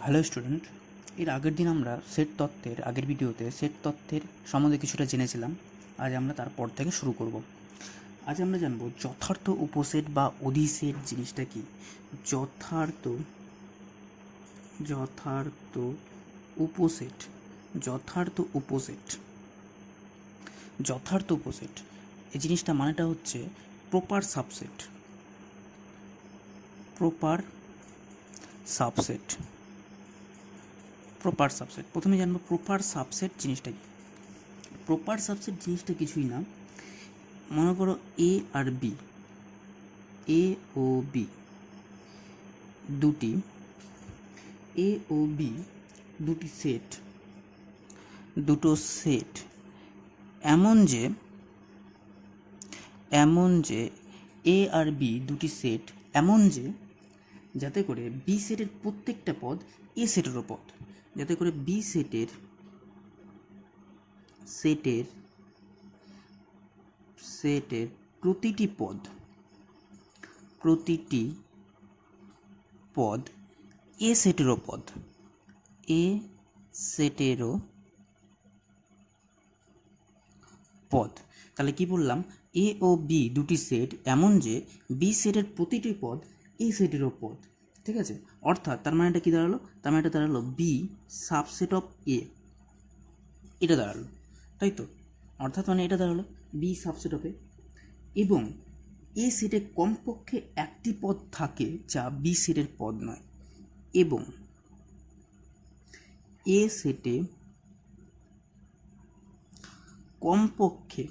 Hello student, এর আগের দিন আমরা আগের ভিডিওতে সেট তত্ত্বের সম্বন্ধে কিছুটা জেনেছিলাম। আজ আমরা তারপর থেকে শুরু করব। আজ আমরা জানব যথার্থ উপসেট বা অধিসেট জিনিসটা কি। যথার্থ যথার্থ উপসেট যথার্থ উপসেট যথার্থ উপসেট এই জিনিসটা মানেটা হচ্ছে প্রপার সাবসেট। প্রপার সাবসেট প্রথমে জানবো প্রপার সাবসেট জিনিসটা কি। প্রপার সাবসেট জিনিসটা কিছুই না, মনে করো এ আর বি, এ ও বি দুটি দুটো সেট এমন যে এ আর বি দুটি সেট এমন যে যাতে করে বি সেটের প্রত্যেকটা পদ এ সেটেরও পদ, যাতে করে বি সেটের প্রতিটি পদ এ সেটেরও পদ। তাহলে কি বললাম, এ ও বি দুটি সেট এমন যে বি সেটের প্রতিটি পদ এ সেটেরও পদ। ঠিক আছে, অর্থাৎ তার মানেটা কি দাঁড়ালো, তার মানেটা দাঁড়ালো বি সাবসেট অফ এ, এটা দাঁড়ালো, তাই তো। অর্থাৎ মানে এটা দাঁড়ালো বি সাবসেট অফ এ, এবং এ সেটে কমপক্ষে একটি পদ থাকে যা বি সেটের পদ নয়, এবং এ সেটে কমপক্ষে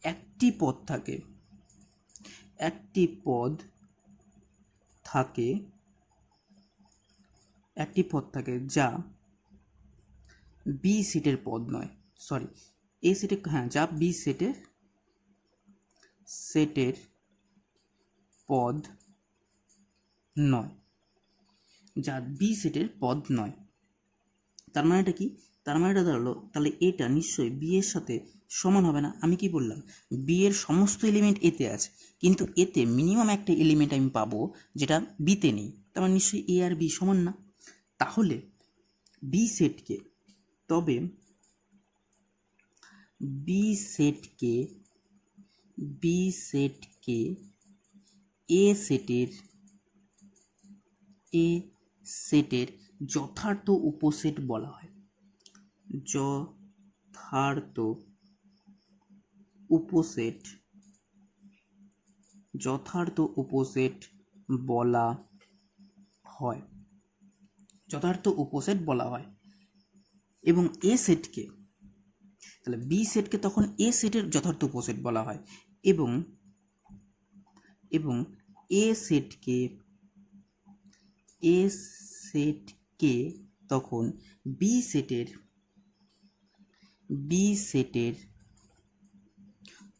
একটি পদ থাকে যা বি সেটের পদ নয়, এ সেটে, যা বি সেটের পদ নয়, তার মানেটা কি, তার মানেটা দাঁড়ালো তাহলে এটা নিশ্চয়ই বি এর সাথে সমান হবে না। আমি কি বললাম, বি এর সমস্ত এলিমেন্ট এতে আছে, কিন্তু এতে মিনিমাম একটা এলিমেন্ট আমি পাবো যেটা বিতে নেই, তার মানে নিশ্চয়ই এ আর বি সমান না। তাহলে বি সেটকে এ সেটের যথার্থ উপসেট বলা হয়। যথার্থ উপসেট বলা হয়। এবং এ সেটকে, তাহলে বি সেটকে তখন এ সেটের যথার্থ উপসেট বলা হয়, এবং এ সেটকে তখন বি সেটের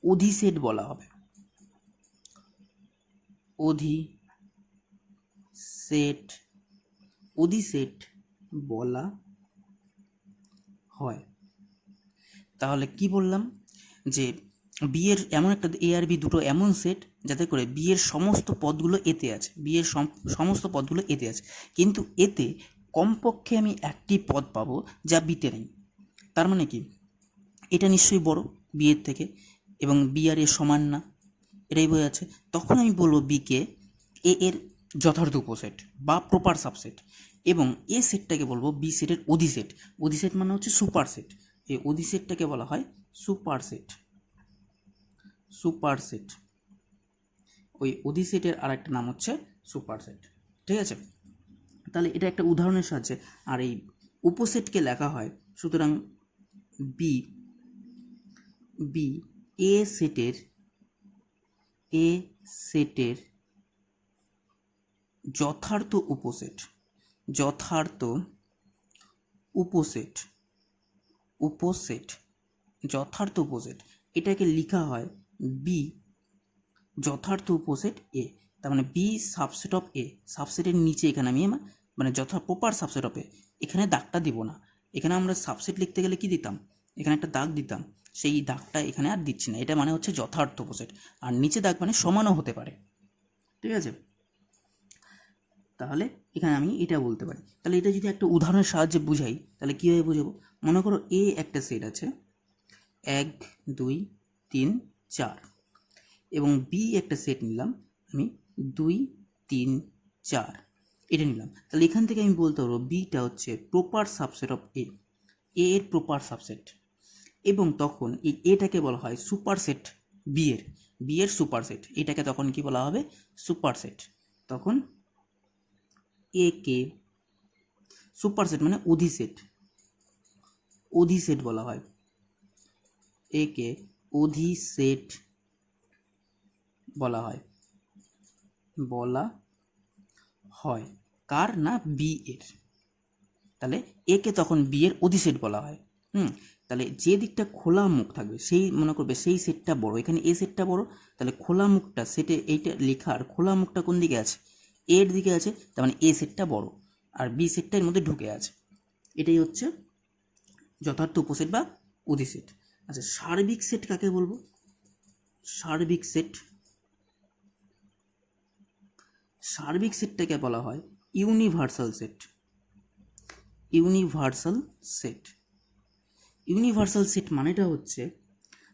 অধিসেট বলা হবে। অধিসেট বলা হয়। তাহলে কি বললাম, যে বি এর এমন একটা, এ আর বি দুটো এমন সেট যাতে করে বি এর সমস্ত পদগুলো এতে আছে, কিন্তু এতে কমপক্ষে আমি একটি পদ পাবো যা বিতে নেই। তার মানে কি, এটা নিশ্চয়ই বড় বি এর থেকে, এবং বি আর এর সমান না, এটাই বোঝা যাচ্ছে। তখন আমি বলবো বিকে এ এর যথার্থ উপসেট বা প্রপার সাবসেট, এবং এ সেটটাকে বলবো বি সেটের অধিসেট মানে হচ্ছে সুপারসেট। এই অধিসেটটাকে বলা হয় সুপারসেট। ওই অধিসেটের আর একটা নাম হচ্ছে সুপারসেট। ঠিক আছে, তাহলে এটা একটা উদাহরণের সাহায্যে, আর এই উপসেটকে লেখা হয়, সুতরাং বি এ সেটের যথার্থ উপসেট, এটাকে লেখা হয় বি যথার্থ উপসেট এ। তার মানে বি সাবসেট অফ এ, সাবসেটের নিচে এখানে আমি মানে প্রপার সাবসেট অফ এ, এখানে দাগটা দিব না। এখানে আমরা সাবসেট লিখতে গেলে কি দিতাম, এখানে একটা দাগ দিতাম, সেই দাগটা এখানে আর দিচ্ছি না। এটা মানে হচ্ছে যথার্থ উপসেট, আর নিচে দাগ মানে সমানও হতে পারে। ঠিক আছে, তাহলে এখানে আমি এটা বলতে পারি। তাহলে এটা যদি একটা উদাহরণের সাহায্যে বুঝাই তাহলে কীভাবে বুঝাবো? মনে করো এ একটা সেট আছে 1 2 3 4 এবং বি একটা সেট নিলাম আমি 2 3 4, এটা নিলাম। তাহলে এখান থেকে আমি বলতে পারবো বিটা হচ্ছে প্রপার সাবসেট অফ এ, এর প্রপার সাবসেট, এবং তখন এই এটাকে বলা হয় সুপারসেট বি এর সুপারসেট, এটাকে তখন কি বলা হবে? সুপারসেট। তখন এ কে সুপারসেট মানে অধিসেট বলা হয়, এ কে অধিসেট বলা হয় কার না? বি এর। তাহলে এ কে তখন বি এর অধিসেট বলা হয়। তাহলে যে দিকটা খোলা মুখ থাকবে সেই মনে করবে সেই সেটটা বড়, এখানে এ সেটটা বড়, তাহলে খোলা মুখটা সেটে এইটা লেখার খোলা মুখটা কোন দিকে আছে? এর দিকে আছে, তার মানে এ সেটটা বড় আর বি সেটটা এর মধ্যে ঢুকে আছে। এটাই হচ্ছে যথার্থ উপসেট বা অধিসেট। আচ্ছা, সার্বিক সেট কাকে বলবো? সার্বিক সেটটাকে বলা হয় ইউনিভার্সাল সেট মানেটা হচ্ছে,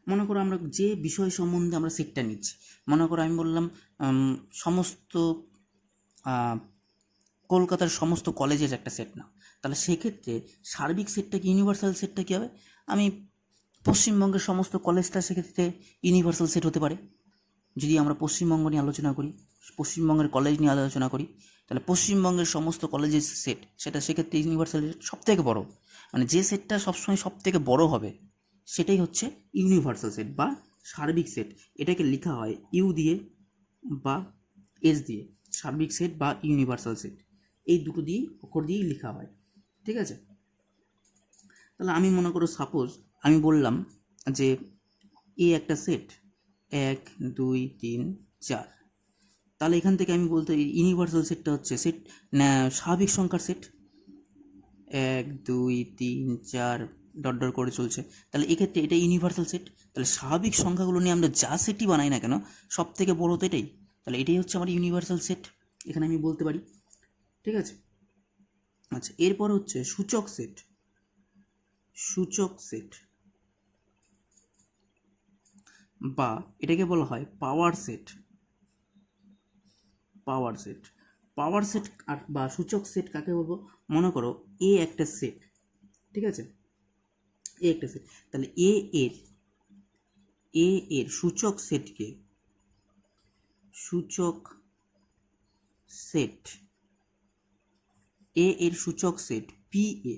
মনে করো আমরা যে বিষয় সম্বন্ধে আমরা সেটটা নিচ্ছি, মনে করো আমি বললাম সমস্ত কলকাতার সমস্ত কলেজের একটা সেট নাও, তাহলে সেক্ষেত্রে সার্বিক সেটটা কি ইউনিভার্সাল সেটটা কী হবে? আমি পশ্চিমবঙ্গের সমস্ত কলেজটা সেক্ষেত্রে ইউনিভার্সাল সেট হতে পারে। যদি আমরা পশ্চিমবঙ্গ নিয়ে আলোচনা করি, পশ্চিমবঙ্গের কলেজ নিয়ে আলোচনা করি, তাহলে পশ্চিমবঙ্গের সমস্ত কলেজের সেট সেটা সেক্ষেত্রে ইউনিভার্সাল সেট সবথেকে বড়, মানে যে সেটটা সবসময় সবথেকে বড় হবে সেটাই হচ্ছে ইউনিভার্সাল সেট বা সার্বিক সেট। এটাকে লেখা হয় ইউ দিয়ে বা এস দিয়ে, সার্বিক সেট বা ইউনিভার্সাল সেট, এই দুটো দিয়েই অক্ষর দিয়েই লেখা হয়। ঠিক আছে, তাহলে আমি মনে করো সাপোজ আমি বললাম যে এ একটা সেট 1 2 3 4, তাহলে এখান থেকে আমি বলতে ইউনিভার্সাল সেটটা হচ্ছে সেট স্বাভাবিক সংখ্যার সেট 1 2 3 4 ডট ডট করে চলছে, তাহলে এক্ষেত্রে এটা ইউনিভার্সাল সেট। তাহলে স্বাভাবিক সংখ্যাগুলো নিয়ে আমরা যা সেটই বানাই না কেন সব থেকে বড় তো এটাই, তাহলে এটাই হচ্ছে আমার ইউনিভার্সাল সেট, এখানে আমি বলতে পারি। ঠিক আছে, আচ্ছা এরপর হচ্ছে সূচক সেট বা এটাকে বলা হয় পাওয়ার সেট আর বা সূচক সেট কাকে বলবো? মনে করো এ একটা সেট, ঠিক আছে, এ একটা সেট, তাহলে এ এর সূচক সেট এ এর সূচক সেট পি এ,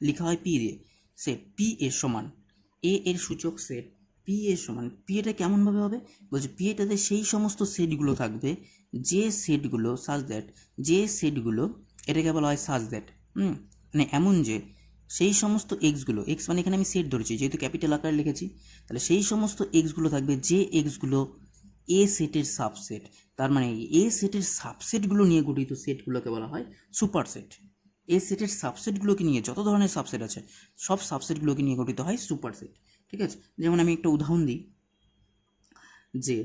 লেখা হয় পি দিয়ে, সেট পি এর সমান এ এর সূচক সেট পি এর সমান, পি এটা কেমনভাবে হবে? বলছে পি এটাতে সেই সমস্ত সেটগুলো থাকবে যে সেটগুলো এটাকে বলা হয় সাজ দ্যাট, মানে এমন যে সেই সমস্ত এক্সগুলো, এক্স মানে এখানে আমি সেট ধরেছি যেহেতু ক্যাপিটাল আকারে লিখেছি, তাহলে সেই সমস্ত এক্সগুলো থাকবে যে এক্সগুলো এ সেটের সাবসেট, তার মানে এ সেটের সাবসেটগুলো নিয়ে গঠিত সেটগুলোকে বলা হয় সুপারসেট। এ সেটের সাবসেটগুলোকে নিয়ে যত ধরনের সাবসেট আছে সব সাবসেটগুলোকে নিয়ে গঠিত হয় সুপারসেট। ঠিক আছে, যেমন আমি একটা উদাহরণ দিই যে,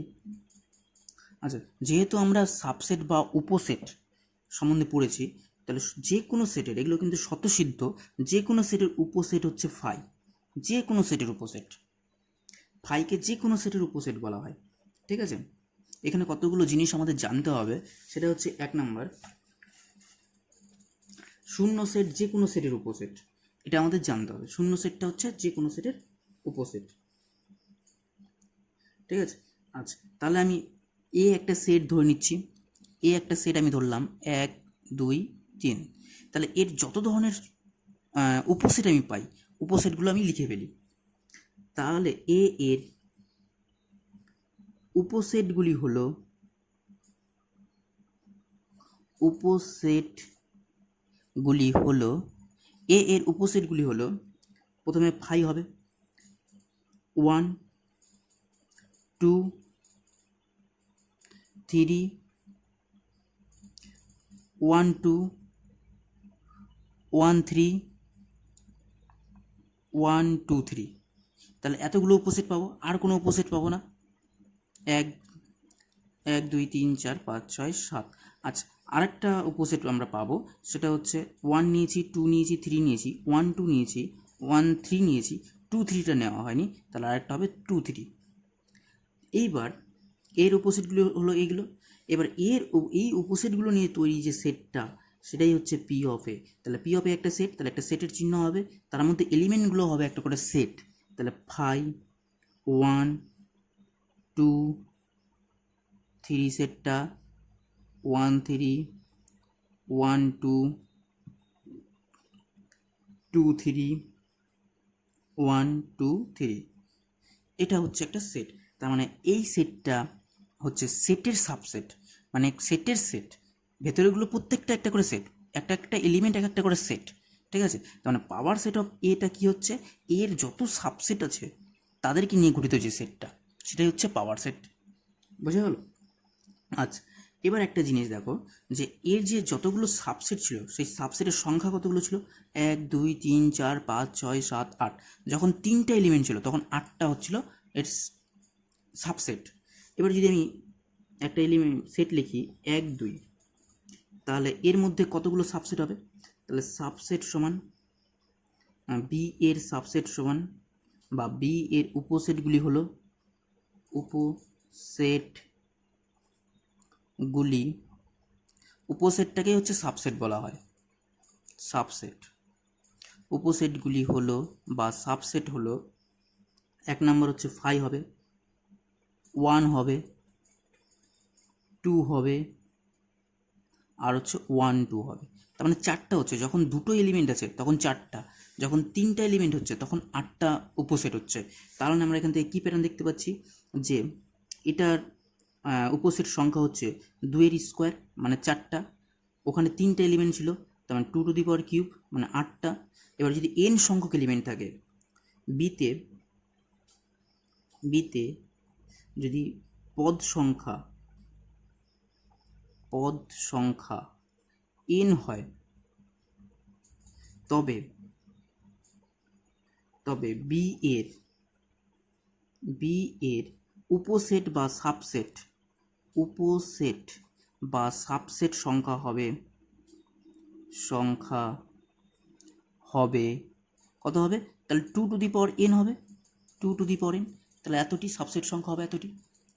আচ্ছা যেহেতু আমরা সাবসেট বা উপসেট সম্বন্ধে পড়েছি, তাহলে যে কোনো সেটের, এগুলো কিন্তু স্বতঃসিদ্ধ, যে কোনো সেটের উপসেট হচ্ছে ফাই, যে কোনো সেটের উপসেট, ফাইকে যে কোনো সেটের উপসেট বলা হয়। ঠিক আছে, এখানে কতগুলো জিনিস আমাদের জানতে হবে, সেটা হচ্ছে 1 নম্বর শূন্য সেট যে কোনো সেটের উপসেট, এটা আমাদের জানতে হবে। শূন্য সেটটা হচ্ছে যে কোনো সেটের উপসেট। ঠিক আছে, আচ্ছা তাহলে আমি এ একটা সেট ধরে নিচ্ছি, এ একটা সেট আমি ধরলাম 1 2 3, তাহলে এর যত ধরনের উপসেট আমি পাই উপসেটগুলো আমি লিখে ফেলি। তাহলে এ এর উপসেটগুলি হলো এ এর উপসেটগুলি হলো প্রথমে ফাই হবে 1 2 3 1 2 1 3 1 2 3, তাহলে এতগুলো উপসেট পাবো, আর কোনো উপসেট পাবো না। 1 1 2 3 4 5 6 7। আচ্ছা, আরেকটা উপসেট আমরা পাবো, সেটা হচ্ছে 1 নিয়েছি, 2 নিয়েছি, 3 নিয়েছি, 1 2 নিয়েছি, 1 3 নিয়েছি, 2 3টা নেওয়া হয়নি, তাহলে আরেকটা হবে 2 3। এইবার এর উপসেটগুলো হলো এইগুলো। এবার এই উপসেটগুলো নিয়ে তৈরি যে সেটটা, সেটাই হচ্ছে পি অফ এ। তাহলে পি অফ এ একটা সেট, তাহলে একটা সেটের চিহ্ন হবে, তার মধ্যে এলিমেন্টগুলো হবে একটা করে সেট। তাহলে 5 1 2 3 সেটটা 1 3 1 2 2 3 1 2 3, এটা হচ্ছে একটা সেট। তার মানে এই সেটটা হচ্ছে সেটের সাবসেট, মানে সেটের সেট, ভেতরেগুলো প্রত্যেকটা একটা করে সেট, একটা একটা এলিমেন্ট এক একটা করে সেট। ঠিক আছে, তার মানে পাওয়ার সেট অফ এটা কি হচ্ছে, এর যত সাবসেট আছে তাদেরকে নিয়ে গঠিত যে সেটটা, সেটাই হচ্ছে পাওয়ার সেট। বোঝা গেল? আচ্ছা, এবার একটা জিনিস দেখো, যে এর যে যতগুলো সাবসেট ছিল সেই সাবসেটের সংখ্যা কতগুলো ছিল, 1 2 3 4 5 6 7 8। যখন 3টা এলিমেন্ট ছিল তখন 8টা হচ্ছিল এর সাবসেট। এবার যদি আমি একটা এলিমেন্ট সেট লিখি 1 2, তাহলে এর মধ্যে কতগুলো সাবসেট হবে, তাহলে সাবসেট সমান বি এর সাবসেট সমান, বা বি এর উপসেটগুলি হলো উপসেটগুলি, উপসেটটাকেই হচ্ছে সাবসেট বলা হয়, সাবসেট। উপসেটগুলি হলো বা সাবসেট হলো, 1 নম্বর হচ্ছে 5 হবে, 1 হবে, 2 হবে, আর হচ্ছে 1 2 হবে। তার মানে 4টা হচ্ছে, যখন 2টো এলিমেন্ট আছে তখন 4টা, যখন 3টা এলিমেন্ট হচ্ছে তখন 8টা উপসেট হচ্ছে। তার মানে আমরা এখান থেকে কী প্যাটার্ন দেখতে পাচ্ছি, যে এটার উপসেট সংখ্যা হচ্ছে 2 এর স্কোয়ার মানে 4টা, ওখানে 3টা এলিমেন্ট ছিল, তার মানে 2 টু দি পাওয়ার কিউব মানে 8টা। এবার যদি n সংখ্যক এলিমেন্ট থাকে বিতে, যদি পদ সংখ্যা n হয়, তবে বি এর উপসেট বা সাবসেট সংখ্যা হবে কত হবে, তাহলে 2 টু দি পাওয়ার n হবে, 2 টু দি পাওয়ার n, তাহলে এতটি সাবসেট সংখ্যা হবে, এতটি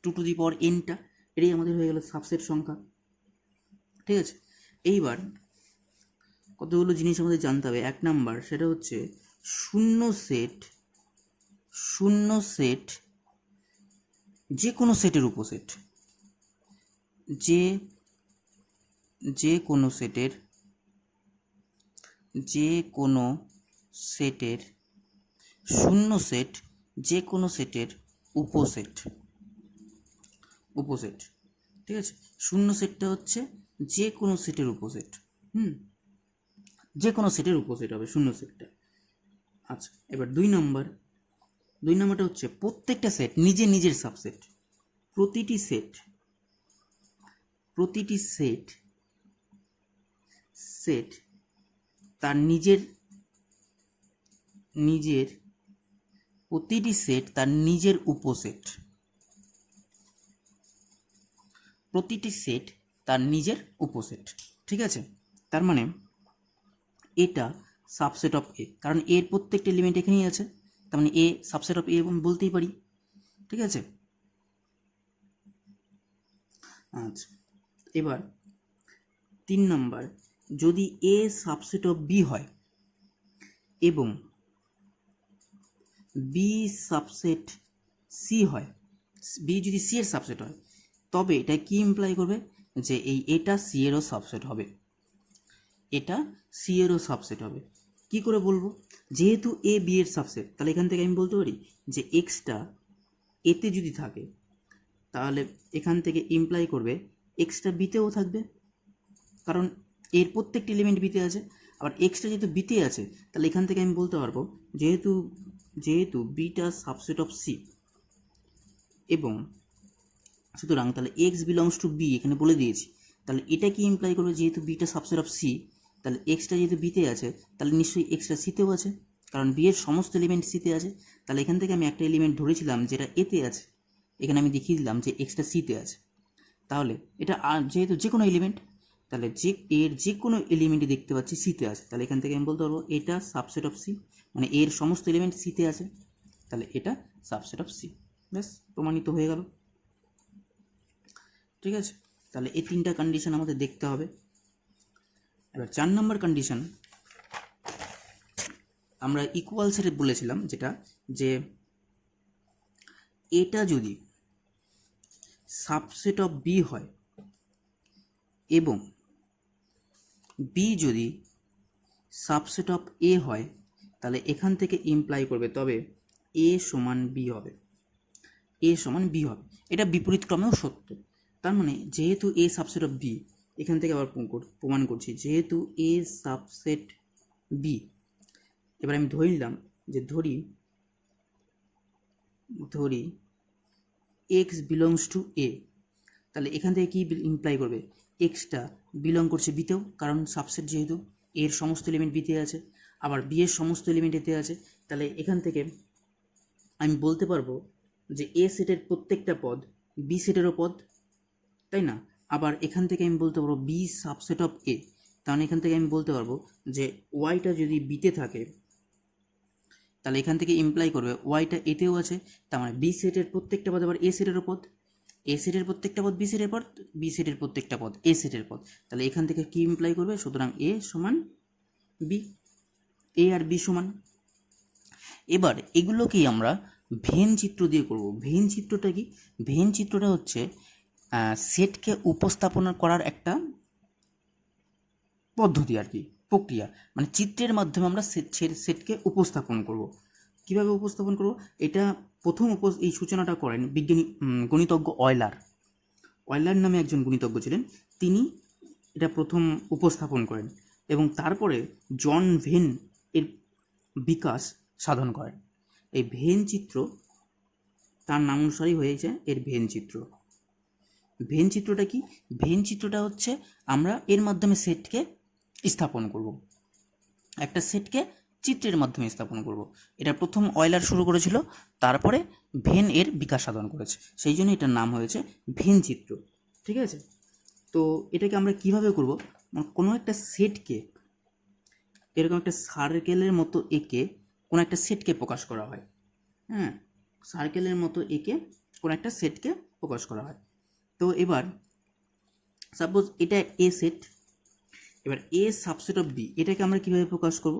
2 টু দি পাওয়ার nটা, এটাই আমাদের হয়ে গেল সাবসেট সংখ্যা। ঠিক আছে, এইবার কতগুলো জিনিস আমাদের জানতে হবে। 1 নাম্বার, সেটা হচ্ছে শূন্য সেট যে কোনো সেটের উপসেট, যে কোনো সেটের শূন্য সেট যে কোনো সেটের উপসেট। ঠিক আছে, শূন্য সেটটা হচ্ছে যে কোনো সেটের উপসেট, যে কোনো সেটের উপসেট হবে শূন্য সেটটা। আচ্ছা, এবার 2 নম্বরটা হচ্ছে প্রত্যেকটা সেট নিজের সাবসেট। প্রতিটি সেট তার নিজের প্রতিটি সেট তার নিজের উপসেট। প্রতিটি সেট তার নিজের উপসেট। ঠিক আছে, তার মানে এটা সাবসেট অফ এ, কারণ এর প্রত্যেকটা এলিমেন্ট এখানেই আছে, তার মানে এ সাবসেট অফ এ বলতেই পারি। ঠিক আছে, আচ্ছা, এবার 3 নম্বর, যদি এ সাবসেট অফ বি হয় এবং বি সাবসেট সি হয়, বি যদি সি এর সাবসেট হয়, তবে এটা কি ইমপ্লাই করবে, যে এটা সি এরও সাবসেট হবে, এটা সি এরও সাবসেট হবে। কি করে বলবো, যেহেতু এ বি এর সাবসেট, তাহলে এখান থেকে আমি বলতে পারি যে এক্সটা এতে যদি থাকে, তাহলে এখান থেকে ইমপ্লাই করবে এক্সটা বিতেও থাকবে, কারণ এর প্রত্যেকটি এলিমেন্ট বিতে আছে। আবার এক্সটা যেহেতু বিতে আছে, তাহলে এখান থেকে আমি বলতে পারবো যেহেতু বিটা সাবসেট অফ সি, এবং সুতরাং তাহলে এক্স বিলংস টু বি এখানে বলে দিয়েছি, তাহলে এটা কি ইমপ্লাই করবে, যেহেতু বিটা সাবসেট অফ সি, তাহলে এক্সটা যেহেতু বিতে আছে, তাহলে নিশ্চয়ই এক্সটা সিতেও আছে, কারণ বি এর সমস্ত এলিমেন্ট সিতে আছে। তাহলে এখান থেকে আমি একটা এলিমেন্ট ধরেছিলাম যেটা এতে আছে, এখানে আমি দেখিয়ে দিলাম যে এক্সটা সিতে আছে। তাহলে এটা যেহেতু যে কোনো এলিমেন্ট, তাহলে এর যে কোনো এলিমেন্টই দেখতে পাচ্ছি সিতে আছে, তাহলে এখান থেকে আমি বলতে পারবো এটা সাবসেট অফ সি, মানে এর সমস্ত এলিমেন্ট সিতে আছে, তাহলে এটা সাবসেট অফ সি। ব্যাস, প্রমাণিত হয়ে গেল। ঠিক আছে, তাহলে এই 3টা কন্ডিশন আমাদের দেখতে হবে। এবার 4 নম্বর কন্ডিশন আমরা ইকুয়ালসের বলেছিলাম, যেটা যে এটা যদি সাবসেট অফ বি হয় এবং বি যদি সাবসেট অফ এ হয়, তাহলে এখান থেকে ইমপ্লাই করবে তবে এ সমান বি হবে, এ সমান বি হবে। এটা বিপরীত ক্রমেও সত্য। তার মানে যেহেতু এ সাবসেট অফ বি, এখান থেকে আবার প্রমাণ করছি যেহেতু এ সাবসেট বি, এবার আমি ধরে নিলাম যে ধরি এক্স বিলংস টু এ, তাহলে এখান থেকে কি ইমপ্লাই করবে, এক্সটা বিলং করছে বিতেও, কারণ সাবসেট যেহেতু এর সমস্ত এলিমেন্ট বিতে আছে, আবার বি এর সমস্ত এলিমেন্ট এতে আছে, তাহলে এখান থেকে আমি বলতে পারবো যে এ সেটের প্রত্যেকটা পদ বি সেটেরও পদ, তাই না? আবার এখান থেকে আমি বলতে পারবো বি সাবসেট অফ এ, তাহলে এখান থেকে আমি বলতে পারবো যে ওয়াইটা যদি বিতে থাকে, তাহলে এখান থেকে ইমপ্লাই করবে ওয়াইটা এতেও আছে, তার মানে বি সেটের প্রত্যেকটা পদ আবার এ সেটেরও পদ, এ সেটের প্রত্যেকটা পদ বি সেটের পদ, বি সেটের প্রত্যেকটা পদ এ সেটের পদ, তাহলে এখান থেকে কি ইমপ্লাই করবে, সুতরাং এ সমান বি, এ আর বি সমান। এবার এগুলোকেই আমরা ভেন চিত্র দিয়ে করব। ভেন চিত্রটা কি? ভেন চিত্রটা হচ্ছে সেটকে উপস্থাপনা করার একটা পদ্ধতি আর কি, প্রক্রিয়া, মানে চিত্রের মাধ্যমে আমরা সেটকে উপস্থাপন করব। কিভাবে উপস্থাপন করব? এটা প্রথম এই সূচনাটা করেন বিজ্ঞানী গণিতজ্ঞ অয়লার নামে একজন গণিতজ্ঞ ছিলেন, তিনি এটা প্রথম উপস্থাপন করেন এবং তারপরে জন ভেন এর বিকাশ সাধন করেন। এই ভেন চিত্র তার নাম অনুসারেই হয়েছে এর ভেন চিত্র। ভেন চিত্রটা কি? ভেন চিত্রটা হচ্ছে আমরা এর মাধ্যমে সেটকে স্থাপন করব, একটা সেটকে চিত্রের মাধ্যমে স্থাপন করব। এটা প্রথম অয়লার শুরু করেছিল, তারপরে ভেন এর বিকাশ সাধন করেছে, সেই জন্য এটার নাম হয়েছে ভেন চিত্র। ঠিক আছে, তো এটাকে আমরা কিভাবে করব? কোনো একটা সেটকে এরকম একটা সার্কেলের মতো এঁকে কোনো একটা সেটকে প্রকাশ করা হয়। হ্যাঁ, সার্কেলের মতো এঁকে কোনো একটা সেটকে প্রকাশ করা হয়। তো এবার সাপোজ এটা এ সেট, এবার এ সাবসেট অফ বি, এটাকে আমরা কীভাবে প্রকাশ করব?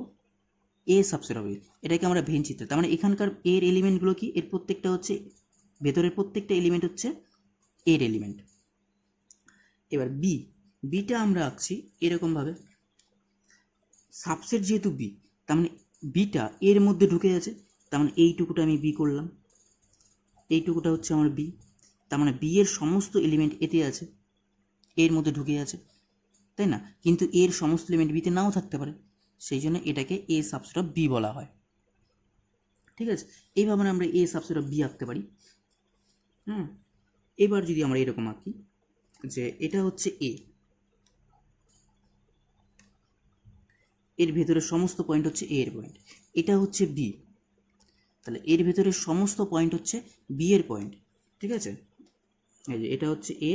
এ সাবসেট অফ বি, এটাকে আমরা ভেন চিত্র, তার মানে এখানকার এর এলিমেন্টগুলো কি, এর প্রত্যেকটা হচ্ছে ভেতরের প্রত্যেকটা এলিমেন্ট হচ্ছে এর এলিমেন্ট। এবার বিটা আমরা আঁকছি এরকমভাবে, সাবসেট যেহেতু বি, তার মানে বিটা এর মধ্যে ঢুকে আছে, তার মানে এইটুকুটা আমি বি করলাম, এইটুকুটা হচ্ছে আমার বি, তার মানে বি এর সমস্ত এলিমেন্ট এতে আছে, এর মধ্যে ঢুকে আছে, তাই না? কিন্তু এর সমস্ত এলিমেন্ট বিতে নাও থাকতে পারে, সেই জন্য এটাকে এ সাবসেট অফ বি বলা হয়। ঠিক আছে, এইভাবে আমরা এ সাবসেট অফ বি আঁকতে পারি। হ্যাঁ, এবার যদি আমরা এরকম আঁকি যে এটা হচ্ছে এ, এর ভেতরের সমস্ত পয়েন্ট হচ্ছে এ এর পয়েন্ট, এটা হচ্ছে বি, তাহলে এর ভেতরের সমস্ত পয়েন্ট হচ্ছে বি এর পয়েন্ট। ঠিক আছে, এই যে এটা হচ্ছে এ,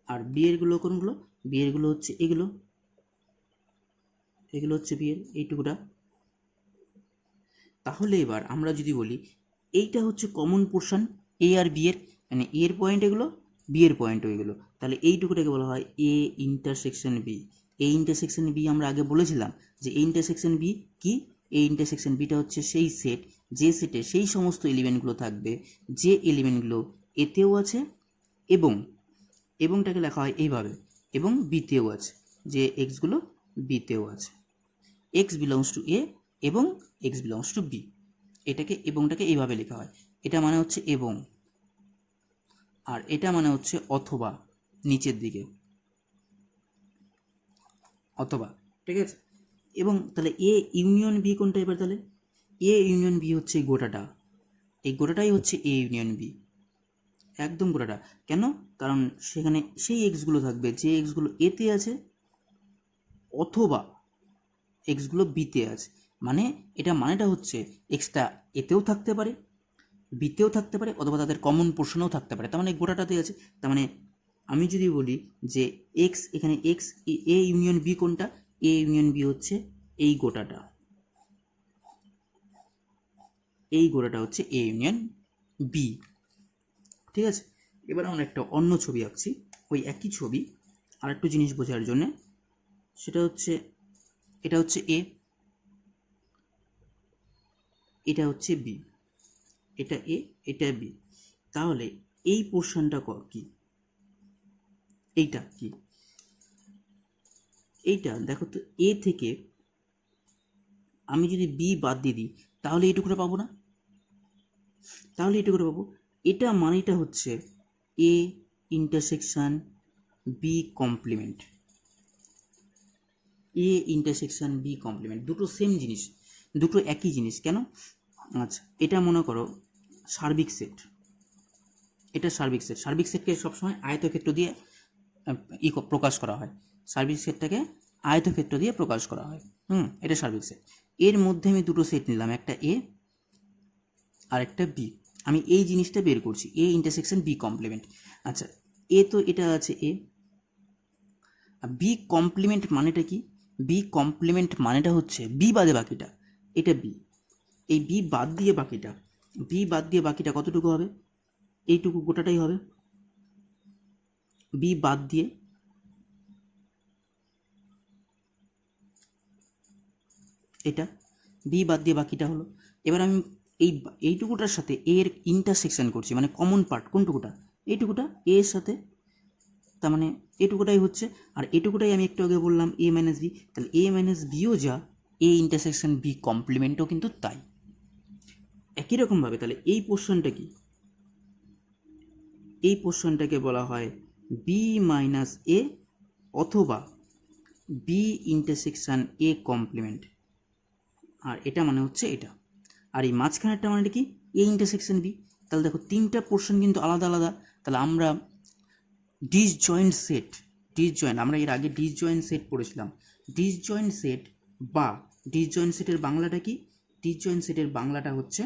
আর বি এরগুলো কোনগুলো? বি এরগুলো হচ্ছে এগুলো, এগুলো হচ্ছে বি এর এইটুকুটা। তাহলে এবার আমরা যদি বলি এইটা হচ্ছে কমন পোর্শন এ আর বি এর, মানে এর পয়েন্ট এগুলো, বি এর পয়েন্টও এগুলো, তাহলে এইটুকুটাকে বলা হয় এ ইন্টারসেকশন বি। এই ইন্টারসেকশন বি আমরা আগে বলেছিলাম যে এই ইন্টারসেকশন বি কি, এই ইন্টারসেকশন বিটা হচ্ছে সেই সেট যে সেটে সেই সমস্ত এলিমেন্টগুলো থাকবে যে এলিমেন্টগুলো এতেও আছে এবং এবংটাকে লেখা হয় এইভাবে, এবং বিতেও আছে, যে এক্সগুলো বিতেও আছে, এক্স বিলংস টু এ এবং এক্স বিলংস টু বি, এটাকে এবংটাকে এইভাবে লেখা হয়। এটা মানে হচ্ছে এবং, আর এটা মানে হচ্ছে অথবা, নিচের দিকে অথবা। ঠিক আছে, এবং তাহলে এ ইউনিয়ন বি কোনটা? এবার তাহলে এ ইউনিয়ন বি হচ্ছে এই গোটাটা, এই গোটাটাই হচ্ছে এ ইউনিয়ন বি, একদম গোটাটা। কেন? কারণ সেখানে সেই এক্সগুলো থাকবে যে এক্সগুলো এতে আছে অথবা এক্সগুলো বিতে আছে, মানে এটা মানেটা হচ্ছে এক্সটা এতেও থাকতে পারে বিতেও থাকতে পারে অথবা তাদের কমন পোর্শনেও থাকতে পারে। তার মানে গোটাটাতে আছে। তার মানে আমি যদি বলি যে এক্স, এখানে এক্স এ ইউনিয়ন বি কোনটা, এ ইউনিয়ন বি হচ্ছে এই গোটাটা, এই গোটাটা হচ্ছে এ ইউনিয়ন বি। ঠিক আছে, এবার আমরা একটা অন্য ছবি আঁকছি, ওই একই ছবি আর একটু জিনিস বোঝার জন্যে। সেটা হচ্ছে এটা হচ্ছে এ, এটা হচ্ছে বি, এটা এ, এটা বি। তাহলে এই পোর্শনটা কি, এইটা কি, এইটা দেখো তো, এ থেকে আমি যদি বি বাদ দিয়ে দিই তাহলে এইটুকুটা পাবো না, তাহলে এইটুকুটা পাবো। এটা মানেটা হচ্ছে A intersection B complement, A intersection B complement, দুটো সেম জিনিস, দুটো একই জিনিস। কেন? আচ্ছা, এটা মনে করো সার্বিক সেট, এটা সার্বিক সেট, সার্বিক সেটকে সবসময় আয়তক্ষেত্র দিয়ে প্রকাশ করা হয়, সার্বিক সেটটাকে আয়তক্ষেত্র দিয়ে প্রকাশ করা হয়। এটা সার্বিক সেট। এর মধ্যে আমি দুটো সেট নিলাম, একটা এ আর একটা বি। আমি এই জিনিসটা বের করছি, এ ইন্টারসেকশন বি কমপ্লিমেন্ট। আচ্ছা, এ তো এটা আছে এ, বি কমপ্লিমেন্ট মানেটা কি? বি কমপ্লিমেন্ট মানেটা হচ্ছে বি বাদে বাকিটা, এটা বি, এই বি বাদ দিয়ে বাকিটা, বি বাদ দিয়ে বাকিটা কতটুকু হবে? এইটুকু গোটাটাই হবে। বি বাদ দিয়ে এটা, বি বাদ দিয়ে বাকিটা হলো। এবার আমি এইটুকুটার সাথে এর ইন্টারসেকশন করছি, মানে কমন পার্ট কোনটুকুটা, এইটুকুটা এ এর সাথে, তার মানে এটুকুটাই হচ্ছে। আর এটুকুটাই আমি একটু আগে বললাম এ মাইনাস বি, তাহলে এ মাইনাস বিও যা, এ ইন্টারসেকশন বি কমপ্লিমেন্টও কিন্তু তাই। একই রকমভাবে তাহলে এই পোর্শনটা কি, এই পোর্শনটাকে বলা হয় বি মাইনাস এ অথবা বি ইন্টারসেকশন এ কমপ্লিমেন্ট, আর এটা মানে হচ্ছে এটা। আর এই মাঝখানেরটা মানে কি, এ ইন্টারসেকশন বি। তাহলে দেখো তিনটা পোর্শন কিন্তু আলাদা আলাদা। তাহলে আমরা ডিসজয়েন্ট সেট, ডিসজয়েন্ট, আমরা এর আগে ডিসজয়েন্ট সেট পড়েছিলাম। ডিসজয়েন্ট সেট বা ডিসজয়েন্ট সেটের বাংলাটা কি? ডিসজয়েন্ট সেটের বাংলাটা হচ্ছে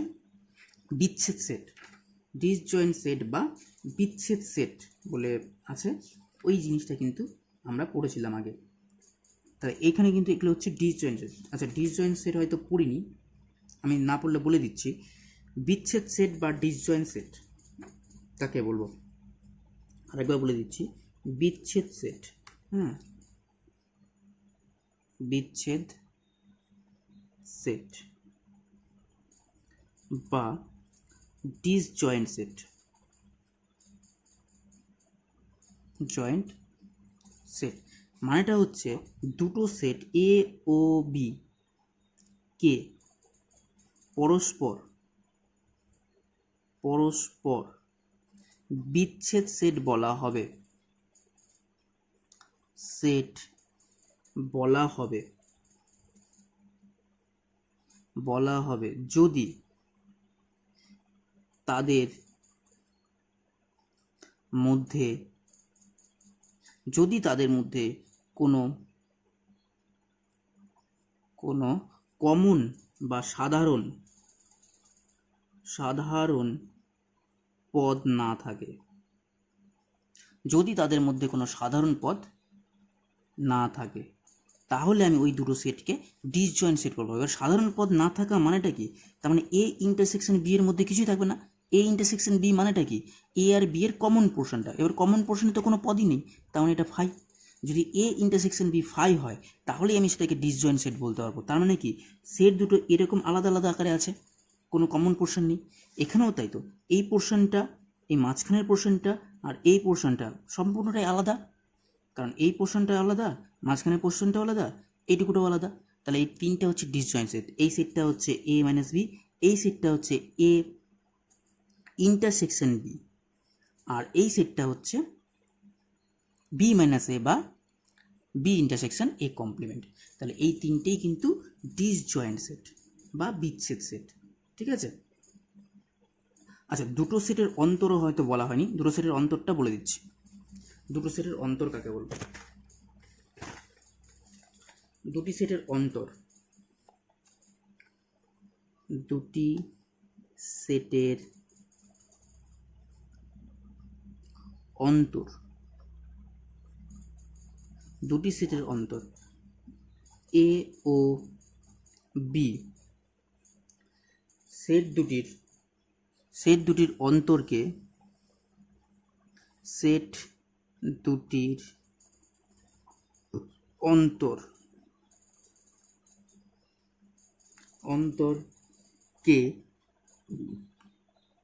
বিচ্ছেদ সেট। ডিসজয়েন্ট সেট বা বিচ্ছেদ সেট বলে আছে, ওই জিনিসটা কিন্তু আমরা পড়েছিলাম আগে। তাহলে এখানে কিন্তু এগুলো হচ্ছে ডিসজয়েন্ট সেট। আচ্ছা, ডিসজয়েন্ট সেট হয়তো পড়িনি, আমি না পড়লে বলে দিচ্ছি। বিচ্ছেদ সেট বা ডিসজয়েন্ট সেট কাকে বলবো আরেকবার বলে দিচ্ছি। বিচ্ছেদ সেট, বিচ্ছেদ সেট বা ডিসজয়েন্ট সেট, জয়েন্ট সেট মানেটা হচ্ছে দুটো সেট এ ও বি কে পরস্পর পরস্পর বিচ্ছেদ সেট বলা হবে, সেট বলা হবে, বলা হবে যদি তাদের মধ্যে, যদি তাদের মধ্যে কোনো কোনো কমন বা সাধারণ সাধারণ পদ না থাকে, যদি তাদের মধ্যে কোনো সাধারণ পদ না থাকে, তাহলে আমি ওই দুটো সেটকে ডিসজয়েন্ট সেট করবো। এবার সাধারণ পদ না থাকা মানেটা কি? তার মানে এ ইন্টারসেকশন বি এর মধ্যে কিছুই থাকবে না। এ ইন্টারসেকশন বি মানেটা কি? এ আর বি এর কমন পোর্শনটা। এবার কমন পোর্শনে তো কোনো পদই নেই, তার মানে এটা ফাই। যদি এ ইন্টারসেকশন বি ফাই হয় তাহলে আমি সেটাকে ডিসজয়েন্ট সেট বলতে পারবো। তার মানে কি, সেট দুটো এরকম আলাদা আলাদা আকারে আছে, কোনো কমন পোর্শন নেই। এখানেও তাই তো, এই পোর্শনটা, এই মাঝখানের পোর্শনটা আর এই পোর্শনটা সম্পূর্ণটাই আলাদা, কারণ এই পোর্শনটা আলাদা, মাঝখানের পোর্শনটাও আলাদা, এইটুকুটাও আলাদা। তাহলে এই তিনটা হচ্ছে ডিসজয়েন্ট সেট। এই সেটটা হচ্ছে এ মাইনাস বি, এই সেটটা হচ্ছে এ ইন্টারসেকশন বি, আর এই সেটটা হচ্ছে বি মাইনাস এ বা বি ইন্টারসেকশন এ কমপ্লিমেন্ট। তাহলে এই তিনটেই কিন্তু ডিসজয়েন্ট সেট বা বিচ্ছেদ সেট। ঠিক আছে? আচ্ছা, দুটো সেটের অন্তরও হয়তো বলা হয়নি, দুটো সেটের অন্তরটা বলে দিচ্ছি। দুটো সেটের অন্তর কাকে বলবো? দুটি সেটের অন্তর, দুটি সেটের অন্তর, এ ও বি সেট দুটির অন্তরকে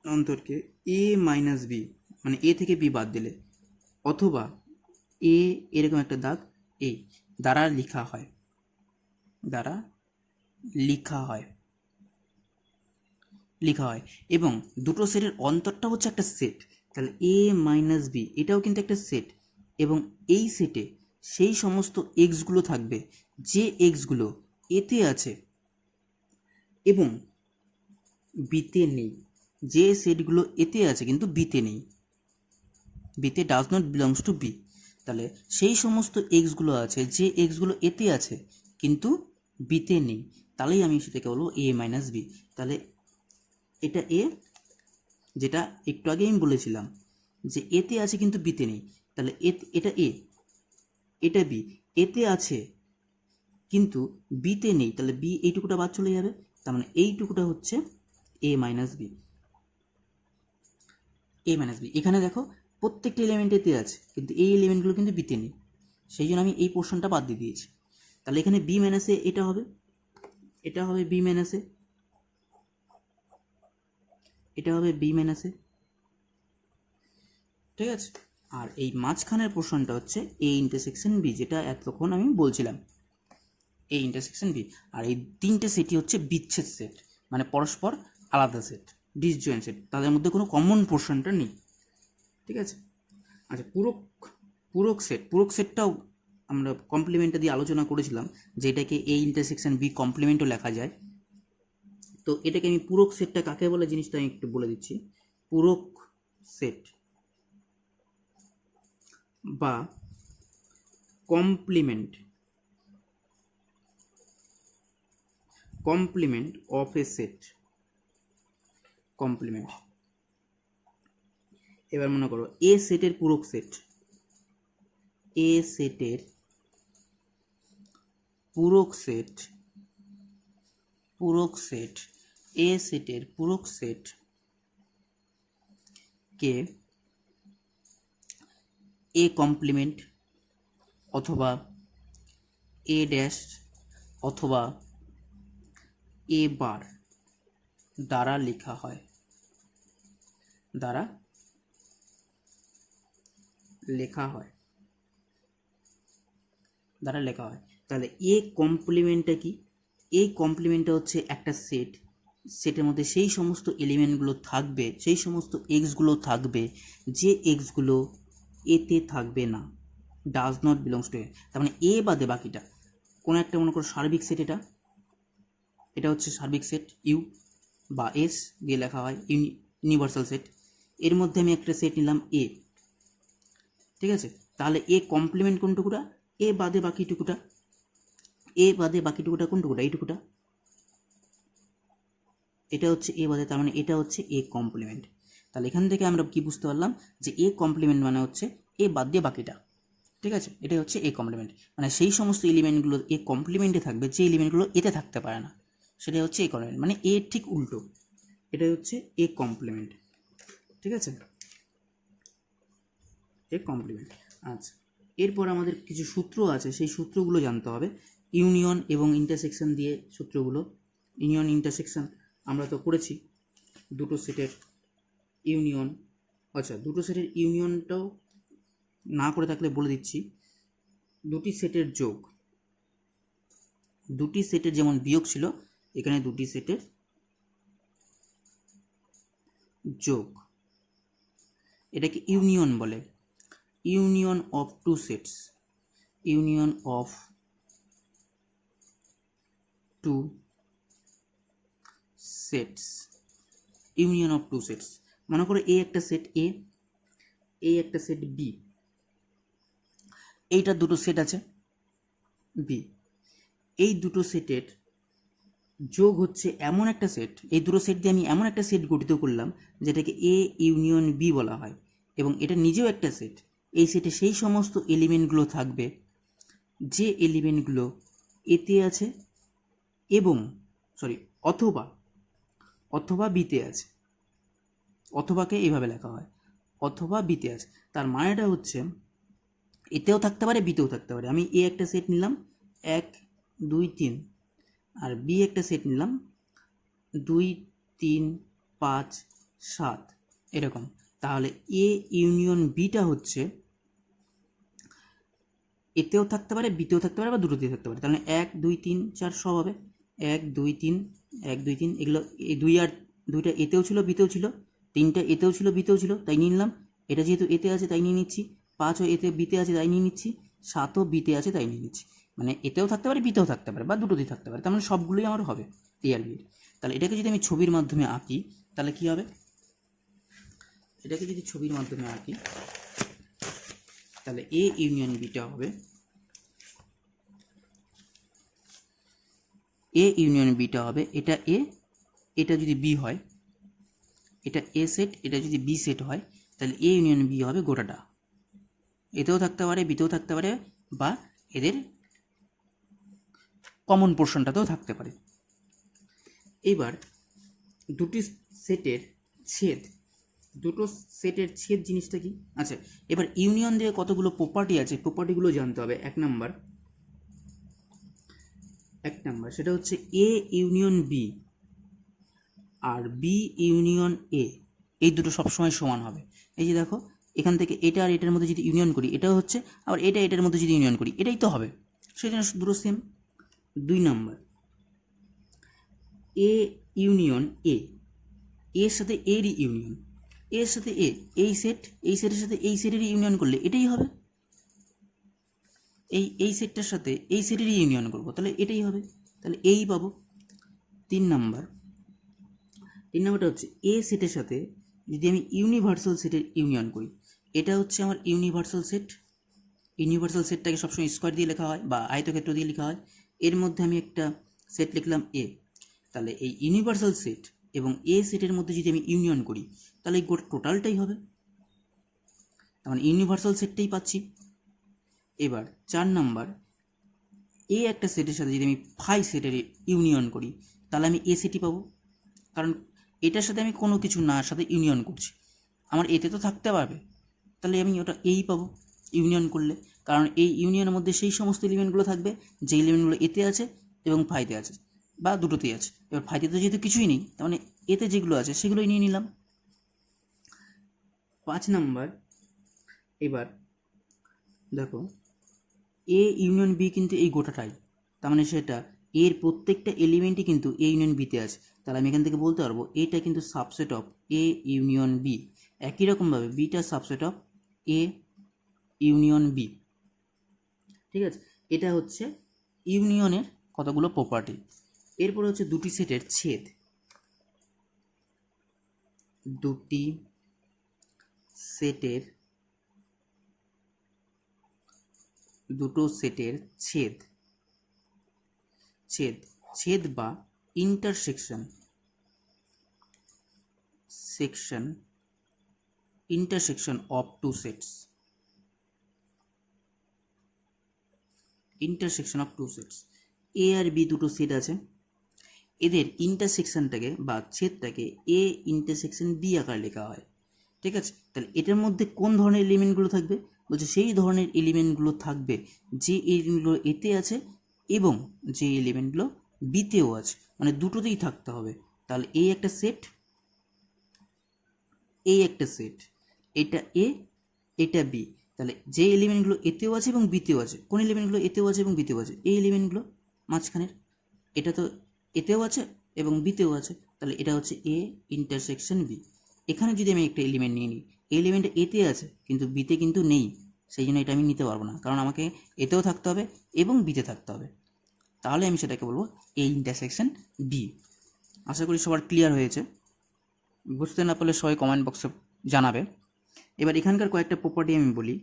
অন্তরকে এ মাইনাস বি, মানে এ থেকে বি বাদ দিলে, অথবা এ এরকম একটা দাগ এই দ্বারা লেখা হয় এবং দুটো সেটের অন্তরটা হচ্ছে একটা সেট, তাহলে এ মাইনাস বি এটাও কিন্তু একটা সেট, এবং এই সেটে সেই সমস্ত এক্সগুলো থাকবে যে এক্সগুলো এতে আছে এবং বিতে নেই, যে সেটগুলো এতে আছে কিন্তু বিতে নেই, বিতে does not belongs to B, তাহলে সেই সমস্ত এক্সগুলো আছে যে এক্সগুলো এতে আছে কিন্তু বিতে নেই, তাহলেই আমি সেটাকে বলবো এ মাইনাস বি। তাহলে এটা এ, যেটা একটু আগে আমি বলেছিলাম যে এতে আছে কিন্তু বিতে নেই, তাহলে এটা এ, এটা বি, এতে আছে কিন্তু বিতে নেই, তাহলে বি এইটুকুটা বাদ চলে যাবে, তার মানে এইটুকুটা হচ্ছে এ মাইনাস বি। এখানে দেখো প্রত্যেকটা এলিমেন্ট এতে আছে কিন্তু এই এলিমেন্টগুলো কিন্তু বিতে নেই, সেই জন্য আমি এই পোর্শনটা বাদ দিয়ে দিয়েছি। তাহলে এখানে বি মাইনাস এ এটা হবে বি মাইনাস এ, এটা হবে বি মাইনাস এ, ঠিক আছে। আর এই মাঝখানের পোর্শনটা হচ্ছে এ ইন্টারসেকশন বি, যেটা এতক্ষণ আমি বলছিলাম, এ ইন্টারসেকশন বি। আর এই তিনটে সেটই হচ্ছে বিচ্ছেদ সেট, মানে পরস্পর আলাদা সেট, ডিসজয়েন্ট সেট, তাদের মধ্যে কোনো কমন পোর্শনটা নেই, ঠিক আছে। আচ্ছা, পূরক সেটটাও আমরা কমপ্লিমেন্টটা দিয়ে আলোচনা করেছিলাম, যে এটাকে এ ইন্টারসেকশন বি কমপ্লিমেন্টও লেখা যায়। তো এটাকে আমি পূরক সেটটা কাকে বলে জিনিসটা আমি একটু বলে দিচ্ছি। পূরক সেট বা কমপ্লিমেন্ট অফ এ সেট, এবার মনে করো এ সেটের পূরক সেট, কে এ কমপ্লিমেন্ট অথবা এ ড্যাশ অথবা এ বার দ্বারা লেখা হয়, তাহলে এ কমপ্লিমেন্টটা কি? এই কমপ্লিমেন্টটা হচ্ছে একটা সেটের মধ্যে সেই সমস্ত এলিমেন্টগুলো থাকবে, সেই সমস্ত এক্সগুলো থাকবে যে এক্সগুলো এতে থাকবে না, ডাজ নট বিলংস টু এ। তার মানে এ বাদে বাকিটা, কোনো একটা মনে করো সার্বিক সেট, এটা হচ্ছে সার্বিক সেট, ইউ বা এস দিয়ে লেখা হয়, ইউনিভার্সাল সেট। এর মধ্যে আমি একটা সেট নিলাম এ, ঠিক আছে। তাহলে এ কমপ্লিমেন্ট কোন টুকুটা? এ বাদে বাকি টুকুটা কোন টুকুটা? এইটুকুটা, এটা হচ্ছে এ বাদে, তার মানে এটা হচ্ছে এ কমপ্লিমেন্ট। তাহলে এখান থেকে আমরা কি বুঝতে পারলাম যে এ কমপ্লিমেন্ট মানে হচ্ছে এ বাদ দিয়ে বাকিটা, ঠিক আছে। এটাই হচ্ছে এ কমপ্লিমেন্ট, মানে সেই সমস্ত এলিমেন্টগুলো এ কমপ্লিমেন্টে থাকবে যে এলিমেন্টগুলো এতে থাকতে পারে না, সেটাই হচ্ছে এ কমপ্লিমেন্ট, মানে এ ঠিক উল্টো, এটাই হচ্ছে এ কমপ্লিমেন্ট, ঠিক আছে, এ কমপ্লিমেন্ট। আচ্ছা, এরপর আমাদের কিছু সূত্র আছে, সেই সূত্রগুলো জানতে হবে, ইউনিয়ন এবং ইন্টারসেকশন দিয়ে সূত্রগুলো। ইউনিয়ন ইন্টারসেকশন আমরা তো করেছি, দুটো সেটের ইউনিয়ন, আচ্ছা দুটো সেটের ইউনিয়নটাও না করে থাকলে বলে দিচ্ছি, দুটি সেটের যোগ, দুটি সেটের যেমন বিয়োগ ছিল, এখানে দুটি সেটের যোগ, এটাকে ইউনিয়ন বলে, union of two sets, union of two sets, union of two sets. মনে করো এ একটা সেট এ, এই একটা সেট বি, এইটার দুটো সেট আছে বি, এই দুটো সেটের যোগ হচ্ছে এমন একটা সেট, এই দুটো সেট দিয়ে আমি এমন একটা সেট গঠিত করলাম যেটাকে এ ইউনিয়ন বি বলা হয়। এবং এটা নিজেও একটা সেট, এই সেটে সেই সমস্ত এলিমেন্টগুলো থাকবে যে এলিমেন্টগুলো এতে আছে এবং অথবা অথবা বিতে আছে, অথবাকে এইভাবে লেখা হয়, অথবা বিতে আছে। তার মানেটা হচ্ছে এতেও থাকতে পারে বিতেও থাকতে পারে। আমি এ একটা সেট নিলাম 1 2 3, আর বি একটা সেট নিলাম 2 3 5 7 এরকম। তাহলে এ ইউনিয়ন বিটা হচ্ছে এতেও থাকতে পারে বিতেও থাকতে পারে বা দুটোতেই থাকতে পারে। তাহলে 1 2 3 4 সব হবে 1 2 3 1 2 3, এগুলো এই 2 আর 2টা এতেও ছিল বিতেও ছিল, 3টা এতেও ছিল বিতেও ছিল তাই নিয়ে নিলাম, এটা যেহেতু এতে আছে তাই নিয়ে নিচ্ছি, 5ও এতে বিতে আছে তাই নিয়ে নিচ্ছি, 7ও বিতে আছে তাই নিয়ে নিচ্ছি। মানে এতেও থাকতে পারে বিতেও থাকতে পারে বা দুটোতেই থাকতে পারে, তার মানে সবগুলোই আমার হবে এ আর বি। তাহলে এটাকে যদি আমি ছবির মাধ্যমে আঁকি তাহলে কি হবে, এটাকে যদি ছবির মাধ্যমে আঁকি তাহলে এ ইউনিয়ন বিটা হবে, এ ইউনিয়ন বিটা হবে, এটা এ এটা যদি বি হয়, এটা এ সেট এটা যদি বি সেট হয় তাহলে এ ইউনিয়ন বি হবে গোটাটা, এতেও থাকতে পারে বিতেও থাকতে পারে বা এদের কমন পোর্শনটাতেও থাকতে পারে। এবার দুটি সেটের ছেদ, দুটো সেটের ছেদ জিনিসটা কি? আচ্ছা, এবার ইউনিয়ন দিয়ে কতগুলো প্রপার্টি আছে, প্রপার্টিগুলো জানতে হবে। এক নাম্বার সেটা হচ্ছে এ ইউনিয়ন বি আর বি ইউনিয়ন এ, এই দুটো সবসময় সমান হবে। এই যে দেখো এখান থেকে এটা আর এটার মধ্যে যদি ইউনিয়ন করি এটাও হচ্ছে, আবার এটা এটার মধ্যে যদি ইউনিয়ন করি এটাই তো হবে, সেই জন্য দুটো সেম। 2 নাম্বার এ ইউনিয়ন এ, এর সাথে এর ইউনিয়ন, এর সাথে এ, এই সেটের সাথে এই সেটেরই ইউনিয়ন করলে এটাই হবে, এই সেটটার সাথে এই সেটেরই ইউনিয়ন করবো তাহলে এটাই হবে, তাহলে এই পাবো। 3 নাম্বারটা হচ্ছে এ সেটের সাথে যদি আমি ইউনিভার্সাল সেটের ইউনিয়ন করি, এটা হচ্ছে আমার ইউনিভার্সাল সেট, ইউনিভার্সাল সেটটাকে সবসময় স্কোয়ার দিয়ে লেখা হয় বা আয়তক্ষেত্র দিয়ে লেখা হয়, এর মধ্যে আমি একটা সেট লিখলাম এ, তাহলে এই ইউনিভার্সাল সেট এবং এ সেটের মধ্যে যদি আমি ইউনিয়ন করি তাহলে এই গোটা টোটালটাই হবে, তার মানে ইউনিভার্সাল সেটটাই পাচ্ছি। এবার 4 নাম্বার এ একটা সেটের সাথে যদি আমি ফাই সেটের ইউনিয়ন করি তাহলে আমি এ সেটই পাবো, কারণ এটার সাথে আমি কোনো কিছু না সাথে ইউনিয়ন করছি, আমার এতে তো থাকতে পারবে, তাহলে আমি ওটা এই পাবো ইউনিয়ন করলে, কারণ এই ইউনিয়নের মধ্যে সেই সমস্ত এলিমেন্টগুলো থাকবে যে এলিমেন্টগুলো এতে আছে এবং ফাইতে আছে বা দুটোতেই আছে। এবার ফাইতে তো যেহেতু কিছুই নেই তার মানে এতে যেগুলো আছে সেগুলোই নিয়ে নিলাম। 5 নাম্বার এবার দেখো এ ইউনিয়ন বি কিন্তু এই গোটাটাই, তার মানে সেটা এর প্রত্যেকটা এলিমেন্টই কিন্তু এ ইউনিয়ন বিতে আছে, তাহলে আমি এখান থেকে বলতে পারবো এটা কিন্তু subset of A union B. একই রকমভাবে বিটা subset of A union B. ঠিক আছে, এটা হচ্ছে ইউনিয়নের কতগুলো প্রপার্টি। এরপরে হচ্ছে দুটি সেটের ছেদ, দুটি সেটের দুটো সেটের ছেদ, ছেদ ছেদ বা intersection, intersection of two sets, intersection of two sets. A আর বি দুটো সেট আছে, এদের ইন্টারসেকশনটাকে বা ছেদটাকে এ ইন্টারসেকশন বি আকারে লেখা হয়। ঠিক আছে, তাহলে এটার মধ্যে কোন ধরনের এলিমেন্টগুলো থাকবে, বলছে সেই ধরনের এলিমেন্টগুলো থাকবে যে এলিমেন্টগুলো এতে আছে এবং যে এলিমেন্টগুলো বিতেও আছে, মানে দুটোতেই থাকতে হবে। তাহলে এই একটা সেট, এই একটা সেট, এটা এ এটা বি, তাহলে যে এলিমেন্টগুলো এতেও আছে এবং বিতেও আছে, কোন এলিমেন্টগুলো এতেও আছে এবং বিতেও আছে, এই এলিমেন্টগুলো মাঝখানের, এটা তো এতেও আছে এবং বিতেও আছে, তাহলে এটা হচ্ছে এ ইন্টারসেকশন বি। এখানে যদি আমি একটা এলিমেন্ট নিয়ে নিই, এই এলিমেন্টটা এতে আছে কিন্তু বিতে কিন্তু নেই, সেই জন্য এটা আমি নিতে পারবো না, কারণ আমাকে এতেও থাকতে হবে এবং বিতে থাকতে হবে, তাহলে আমি সেটাকে বলবো এ ইন্টারসেকশন বি। আশা করি সবার ক্লিয়ার হয়েছে, বুঝতে না পারলে সবাই কমেন্ট বক্সে জানাবে। এবার এখানকার কয়েকটা প্রপার্টি আমি বলি।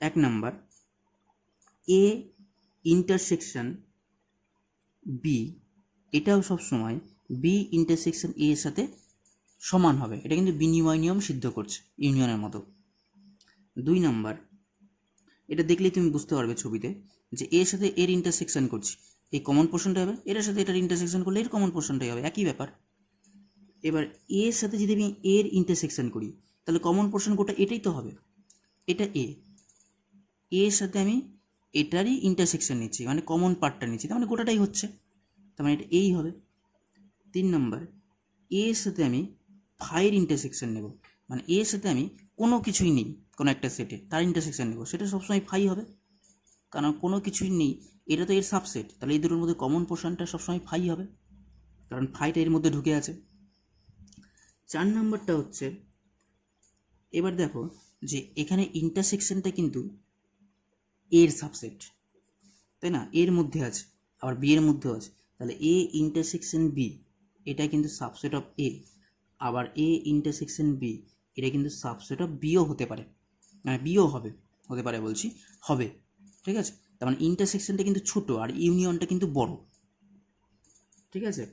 1 নাম্বার এ ইন্টারসেকশন বি, এটাও সবসময় বি ইন্টারসেকশন এ এর সাথে সমান হবে, এটা কিন্তু বিনিময় নিয়ম সিদ্ধ করছে ইউনিয়নের মতো। 2 নাম্বার, এটা দেখলেই তুমি বুঝতে পারবে ছবিতে যে এর সাথে এর ইন্টারসেকশন করছি, এই কমন পোর্শনটা হবে, এটার সাথে এটার ইন্টারসেকশন করলে এর কমন পোর্শনটাই হবে, একই ব্যাপার। এবার এর সাথে যদি আমি এর ইন্টারসেকশন করি তাহলে কমন পোর্শন গোটা এটাই তো হবে, এটা এর সাথে আমি এটারই ইন্টারসেকশন নিচ্ছি, মানে কমন পার্টটা নিচ্ছি, তার মানে গোটাটাই হচ্ছে, তার মানে এটা এই হবে। 3 নম্বর, এর সাথে আমি ফাইয়ের ইন্টারসেকশন নেব, মানে এর সাথে আমি কোনো কিছুই নেই কোনো একটা সেটে তার ইন্টারসেকশন নেব, সেটা সবসময় ফাই হবে, কারণ কোনো কিছুই নেই, এটা তো এর সাবসেট, তাহলে এই দুটোর মধ্যে কমন পোর্শনটা সবসময় ফাই হবে, কারণ ফাইটা এর মধ্যে ঢুকে আছে। 4 নম্বরটা হচ্ছে, এবার দেখো যে এখানে ইন্টারসেকশনটা কিন্তু এর সাবসেট, তাই না, এর মধ্যে আছে, আবার বি এর মধ্যেও আছে, তাহলে এ ইন্টারসেকশন বি এটা কিন্তু সাবসেট অফ এ, আবার এ ইন্টারসেকশন বি এটা কিন্তু সাবসেট অফ বিও হতে পারে, মানে বিও হবে, হতে পারে বলছি, হবে, ঠিক আছে। তার মানে ইন্টারসেকশনটা কিন্তু ছোট আর ইউনিয়নটা কিন্তু বড়, ঠিক আছে।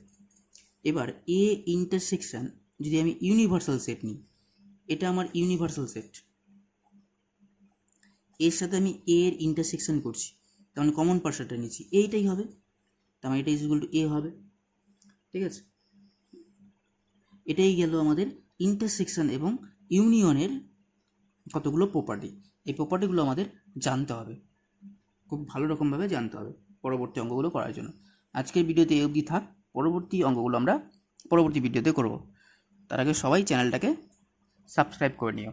এবার এ ইন্টারসেকশন যদি আমি ইউনিভার্সাল সেট নিই, এটা আমার ইউনিভার্সাল সেট, এর সাথে আমি এর ইন্টারসেকশন করছি, তার মানে কমন পার্সনটা নিচ্ছি, এইটাই হবে, তার মানে এটা ইজ ইকুয়াল টু এ হবে, ঠিক আছে। এটাই গেল আমাদের ইন্টারসেকশন এবং ইউনিয়নের কতগুলো প্রপার্টি, এই প্রপার্টিগুলো আমাদের জানতে হবে, খুব ভালো রকমভাবে জানতে হবে পরবর্তী অঙ্কগুলো করার জন্য। আজকের ভিডিওতে এই অবধি থাক, পরবর্তী অঙ্কগুলো আমরা পরবর্তী ভিডিওতে করব। তার আগে সবাই চ্যানেলটাকে সাবস্ক্রাইব করে নিও।